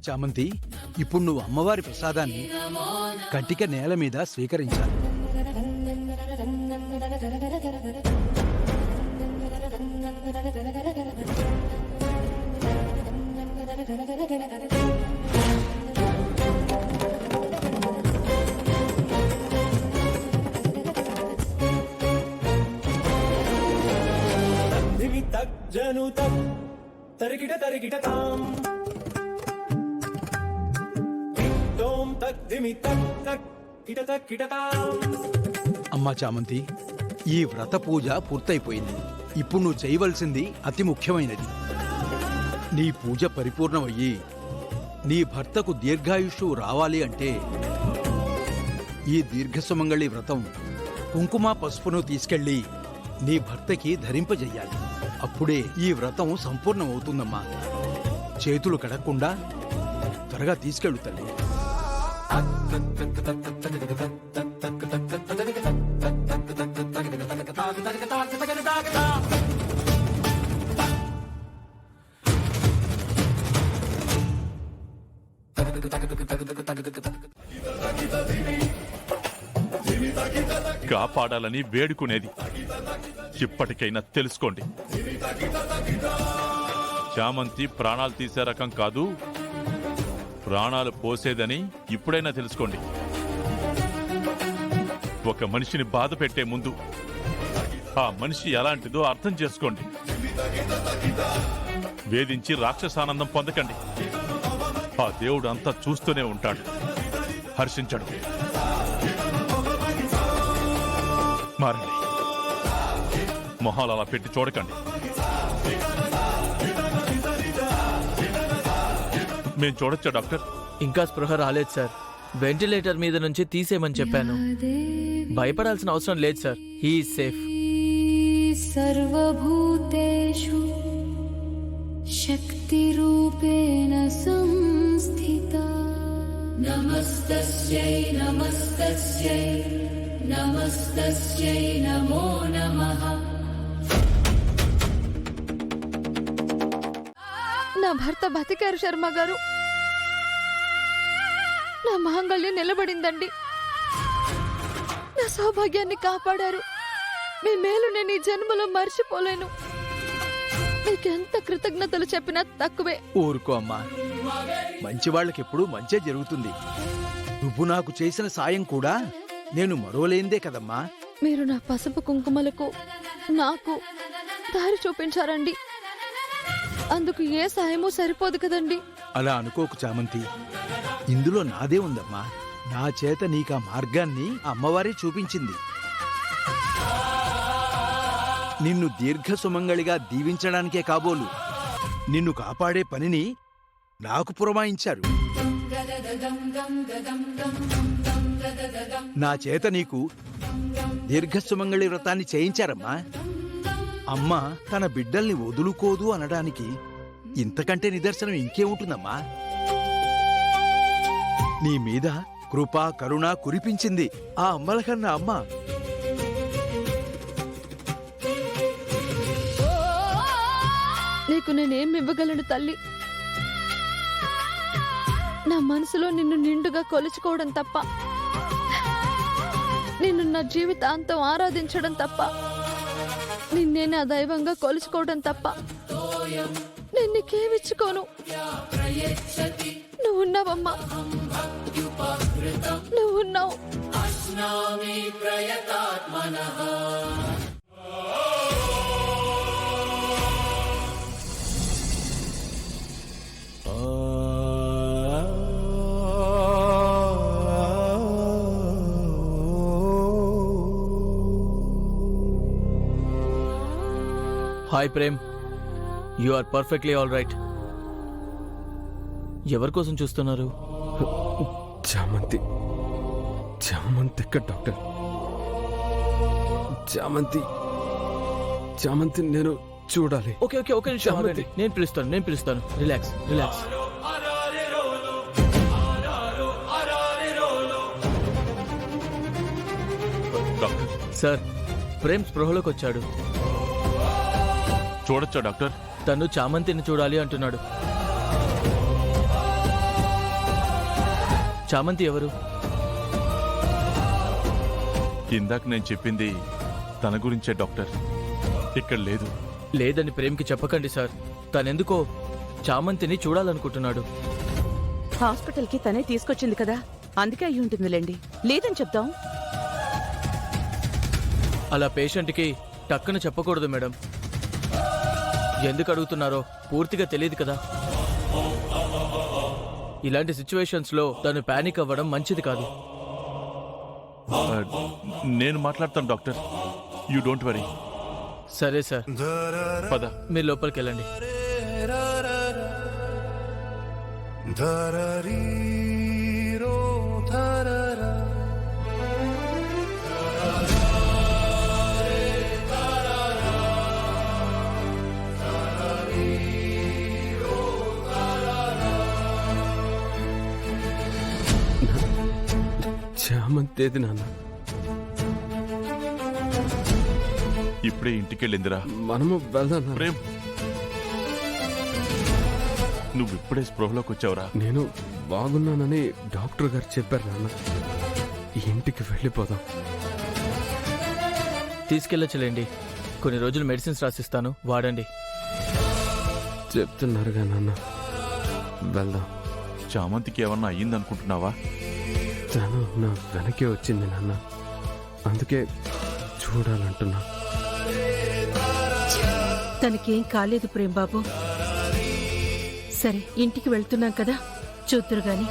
చామంతి, ఇప్పుడు నువ్వు అమ్మవారి ప్రసాదాన్ని కంటిక నేల మీద స్వీకరించాలి. అమ్మా చామంతి, ఈ వ్రత పూజ పూర్తయిపోయింది. ఇప్పుడు నువ్వు చేయవలసింది అతి ముఖ్యమైనది. నీ పూజ పరిపూర్ణమయ్యి నీ భర్తకు దీర్ఘాయుష్షు రావాలి అంటే ఈ దీర్ఘసుమంగళి వ్రతం కుంకుమ పసుపును తీసుకెళ్లి నీ భర్తకి ధరింపజెయ్యాలి. అప్పుడే ఈ వ్రతం సంపూర్ణమవుతుందమ్మా. చేతులు కడగకుండా త్వరగా తీసుకెళ్ళు తల్లి. కాపాడాలని వేడుకునేది ఇప్పటికైనా తెలుసుకోండి. చామంతి ప్రాణాలు తీసే రకం కాదు, ప్రాణాలు పోసేదని ఇప్పుడైనా తెలుసుకోండి. ఒక మనిషిని బాధ పెట్టే ముందు ఆ మనిషి ఎలాంటిదో అర్థం చేసుకోండి. వేధించి రాక్షసానందం పొందకండి. ఆ దేవుడు అంతా చూస్తూనే ఉంటాడు, హర్షించడు. మారండి, మొహాలు అలా పెట్టి చూడకండి. మేము చూడొచ్చా డాక్టర్? ఇంకా స్పృహ రాలేదు సార్. వెంటిలేటర్ మీద నుంచి తీసేయమని చెప్పాను. భయపడాల్సిన అవసరం లేదు సార్. He is safe. సర్వభూతేషు శక్తి రూపేణ సంస్థిత. నమస్తస్యై నమస్తస్యై నమస్తస్యై నమో నమః. నా భర్త బతికారు శర్మ గారు. నా మాంగళ్యం నిలబడిందండి. నా సౌభాగ్యాన్ని కాపాడారు. మీ మేలు నేను ఈ జన్మలో మర్చిపోలేను. మీకెంత కృతజ్ఞతలు చెప్పినా తక్కువే. ఊరుకో అమ్మా, మంచి వాళ్ళకెప్పుడు మంచే జరుగుతుంది. నువ్వు నాకు చేసిన సాయం కూడా నేను మరోలేందే కదమ్మా. మీరు నా పసుపు కుంకుమలకు నాకు దారి చూపించారండి. అందుకు ఏ సాయమూ సరిపోదు కదండి. అలా అనుకోకు చామంతి, ఇందులో నాదే ఉందమ్మా. నా చేత నీకా మార్గాన్ని అమ్మవారే చూపించింది. నిన్ను దీర్ఘ సుమంగళిగా దీవించడానికే కాబోలు నిన్ను కాపాడే పనిని నాకు పురమాయించారు. నా చేత నీకు దీర్ఘ సుమంగళి వ్రతాన్ని చేయించారమ్మా. అమ్మ తన బిడ్డల్ని వదులుకోదు అనడానికి ఇంతకంటే నిదర్శనం ఇంకేముంటుందమ్మా. నీ మీద కృపా కరుణ కురిపించింది ఆ అమ్మల కన్నా అమ్మ. నీకు నేనేం ఇవ్వగలను తల్లి? నా మనసులో నిన్ను నిండుగా కొలుచుకోవడం తప్ప, నిన్ను నా జీవితాంతం ఆరాధించడం తప్ప, నిన్నే నా దైవంగా కొలుచుకోవడం తప్ప నేను నీకేమిచ్చుకోను. నువ్వున్నావమ్మా, నువ్వున్నావు. Hi Prem, you are perfectly all right. ఎవరి కోసం చూస్తున్నారు? చామంతి. చామంతి ఎక్కడ డాక్టర్? చామంతి, చామంతి నేను చూడాలి. ఓకే ఓకే, ఒక నిమిషం ఆగండి. నేను పిలుస్తాను. Relax relax. సార్, ప్రేమ్ స్పృహలోకి వచ్చాడు. చూడొచ్చా డాక్టర్? తను చామంతిని చూడాలి అంటున్నాడు. చామంతి ఎవరు? ఇందాక నేను చెప్పింది తన గురించే డాక్టర్. ఇక్కడ లేదు. లేదని ప్రేమ్కి చెప్పకండి సార్. తనెందుకో చామంతిని చూడాలనుకుంటున్నాడు. హాస్పిటల్కి తనే తీసుకొచ్చింది కదా, అందుకే అయి ఉంటుందిలేండి. లేదని చెప్దాం. అలా పేషెంట్కి టక్కున చెప్పకూడదు మేడం. ఎందుకు అడుగుతున్నారో పూర్తిగా తెలియదు కదా. ఇలాంటి సిచ్యువేషన్స్లో తను పానిక్ అవ్వడం మంచిది కాదు. నేను మాట్లాడతాను డాక్టర్. You don't worry. సరే సార్, పద. మీరు లోపలికి వెళ్ళండి. చామంతి ఏది నాన్న? ఇప్పుడే ఇంటికెళ్ళిందిరా. మనము వెళ్దాం నాన్న. ప్రేమ్, నువ్వు ఇప్పుడే స్పృహలోకి వచ్చావురా. నేను బాగున్నానని డాక్టర్ గారు చెప్పారు నాన్న. ఇంటికి వెళ్ళిపోదాం. తీసుకెళ్ళచ్చులేండి. కొన్ని రోజులు మెడిసిన్స్ రాసిస్తాను, వాడండి. చెప్తున్నారుగా నాన్న, వెళ్దాం. చామంతికి ఏమన్నా అయ్యిందనుకుంటున్నావా? తను నా వెనకే వచ్చింది నాన్న, అందుకే చూడాలంటున్నా. తనకేం కాలేదు ప్రేమ్ బాబు. సరే, ఇంటికి వెళ్తున్నాం కదా, చూద్దురు గాని.